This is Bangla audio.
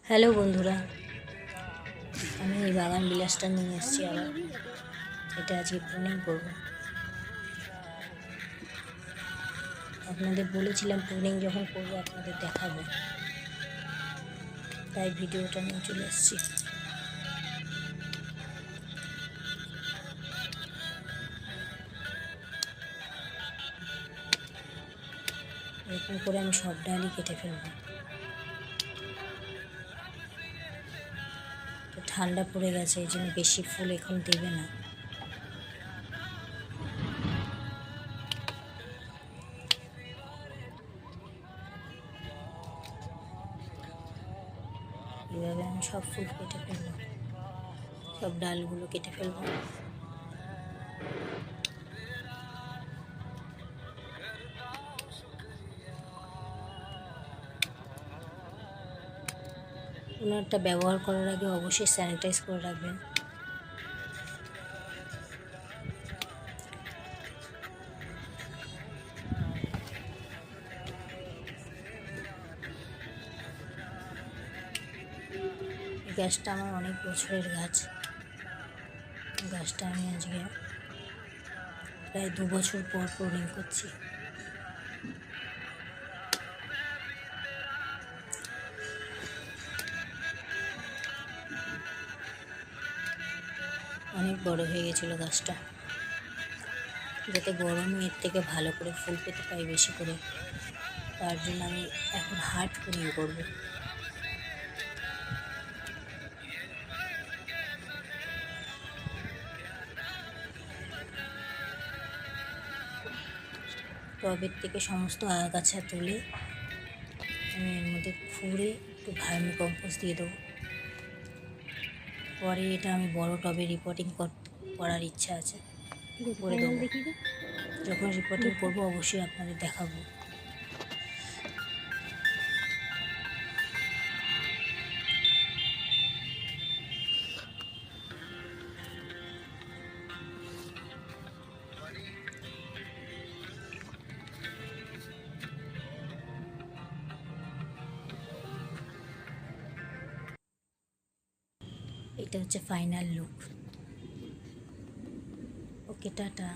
হ্যালো বন্ধুরা, আমি এই বাগান বিলাসটা নিয়ে এসেছি আবার। এটা আজকে প্রুনিং করবো। আপনাদের বলেছিলাম প্রুনিং যখন করবো আপনাদের দেখাবো, তাই ভিডিওটা নিয়ে চলে এসেছি। এরকম করে আমি সব ডালই কেটে ফেলবো। তো ঠান্ডা পড়ে গেছে, এই জন্য বেশি ফুল এখন দেবে না। এইভাবে আমি সব ফুল কেটে ফেলবো, সব ডালগুলো কেটে ফেলবো। ওনারটা ব্যবহার করার আগে অবশ্যই স্যানিটাইজ করে রাখবেন। গাছটা আমার অনেক বছরের গাছটা আমি আজকে প্রায় 2 বছর পর প্রুনিং করছি। অনেক বড় হয়ে গেছিলো গাছটা, যাতে গরমে এর থেকে ভালো করে ফুল পেতে পাই বেশি করে, তার জন্য আমি এখন হার্ড প্রুনিং করবো। টবের থেকে সমস্ত আগাছা তুলে আমি এর মধ্যে খুঁড়ে একটু ভার্মি কম্পোস্ট দিয়ে দেবো। পরে এটা আমি বড় টবে রিপোর্টিং করার ইচ্ছা আছে, করে দেবো। যখন রিপোর্টিং করবো অবশ্যই আপনাদের দেখাবো। এটা হচ্ছে ফাইনাল লুক। ওকে, টাটা।